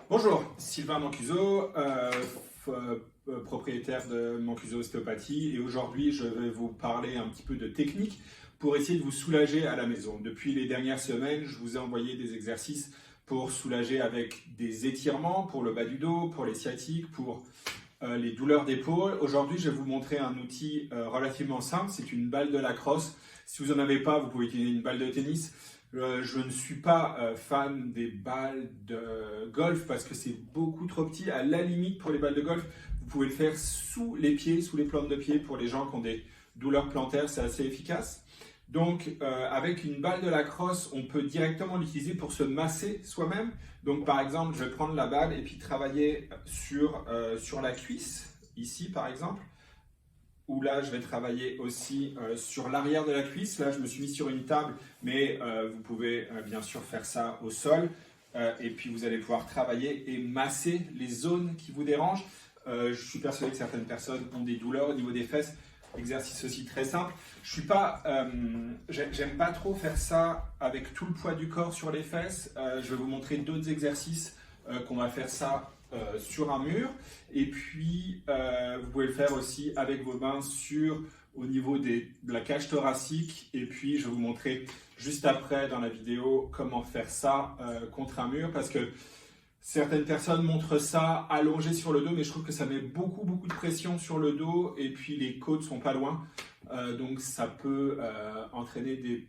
Bonjour, Sylvain Mancuso, propriétaire de Mancuso Ostéopathie, et aujourd'hui je vais vous parler un petit peu de technique pour essayer de vous soulager à la maison. Depuis les dernières semaines, je vous ai envoyé des exercices pour soulager avec des étirements pour le bas du dos, pour les sciatiques, pour les douleurs d'épaule. Aujourd'hui, je vais vous montrer un outil relativement simple, c'est une balle de lacrosse. Si vous n'en avez pas, vous pouvez utiliser une balle de tennis. Je ne suis pas fan des balles de golf parce que c'est beaucoup trop petit. À la limite, pour les balles de golf, vous pouvez le faire sous les pieds, sous les plantes de pied pour les gens qui ont des douleurs plantaires, c'est assez efficace. Donc, avec une balle de lacrosse, on peut directement l'utiliser pour se masser soi-même. Donc, par exemple, je vais prendre la balle et puis travailler sur la cuisse, ici par exemple. Où là, je vais travailler aussi sur l'arrière de la cuisse. Là, je me suis mis sur une table, mais vous pouvez bien sûr faire ça au sol. Et puis, vous allez pouvoir travailler et masser les zones qui vous dérangent. Je suis persuadé que certaines personnes ont des douleurs au niveau des fesses. Exercice aussi très simple. J'aime pas trop faire ça avec tout le poids du corps sur les fesses. Je vais vous montrer d'autres exercices qu'on va faire ça sur un mur, et puis vous pouvez le faire aussi avec vos mains au niveau de la cage thoracique, et puis je vais vous montrer juste après dans la vidéo comment faire ça contre un mur, parce que certaines personnes montrent ça allongé sur le dos, mais je trouve que ça met beaucoup de pression sur le dos, et puis les côtes sont pas loin, donc ça peut entraîner des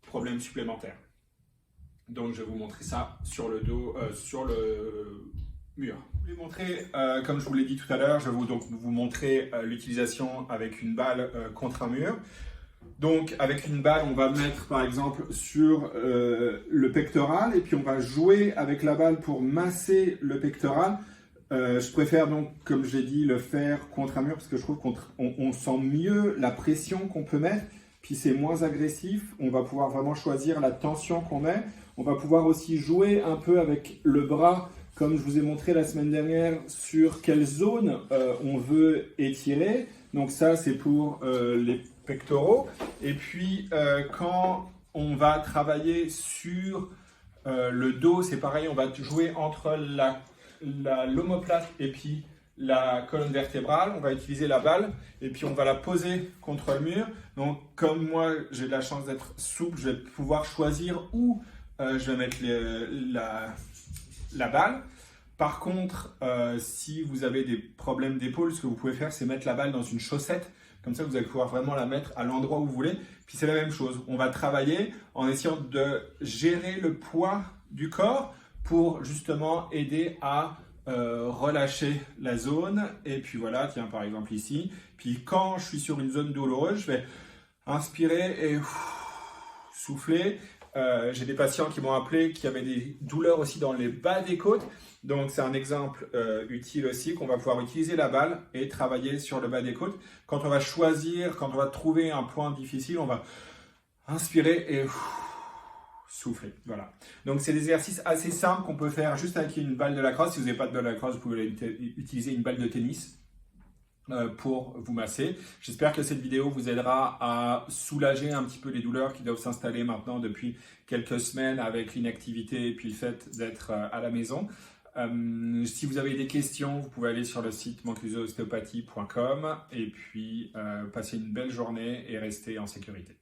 problèmes supplémentaires. Donc je vais vous montrer ça sur le dos, sur le mur. Je vais vous montrer, comme je vous l'ai dit tout à l'heure, je vais vous montrer l'utilisation avec une balle contre un mur. Donc avec une balle, on va mettre par exemple sur le pectoral, et puis on va jouer avec la balle pour masser le pectoral. Je préfère donc, comme j'ai dit, le faire contre un mur parce que je trouve qu'on sent mieux la pression qu'on peut mettre, puis c'est moins agressif. On va pouvoir vraiment choisir la tension qu'on met. On va pouvoir aussi jouer un peu avec le bras, comme je vous ai montré la semaine dernière, sur quelle zone on veut étirer. Donc ça, c'est pour les pectoraux. Et puis, quand on va travailler sur le dos, c'est pareil, on va jouer entre l'omoplate et puis la colonne vertébrale. On va utiliser la balle et puis on va la poser contre le mur. Donc, comme moi, j'ai de la chance d'être souple, je vais pouvoir choisir où je vais mettre la balle. Par contre, si vous avez des problèmes d'épaule, ce que vous pouvez faire, c'est mettre la balle dans une chaussette. Comme ça, vous allez pouvoir vraiment la mettre à l'endroit où vous voulez. Puis c'est la même chose. On va travailler en essayant de gérer le poids du corps pour justement aider à relâcher la zone. Et puis voilà, tiens, par exemple ici. Puis quand je suis sur une zone douloureuse, je vais inspirer et souffler. J'ai des patients qui m'ont appelé qui avaient des douleurs aussi dans les bas des côtes. Donc c'est un exemple utile aussi, qu'on va pouvoir utiliser la balle et travailler sur le bas des côtes. Quand on va trouver un point difficile, on va inspirer et souffler. Voilà. Donc c'est des exercices assez simples qu'on peut faire juste avec une balle de lacrosse. Si vous n'avez pas de balle de lacrosse, vous pouvez utiliser une balle de tennis pour vous masser. J'espère que cette vidéo vous aidera à soulager un petit peu les douleurs qui doivent s'installer maintenant depuis quelques semaines avec l'inactivité et puis le fait d'être à la maison. Si vous avez des questions, vous pouvez aller sur le site mancusoostéopathie.com et puis passer une belle journée et rester en sécurité.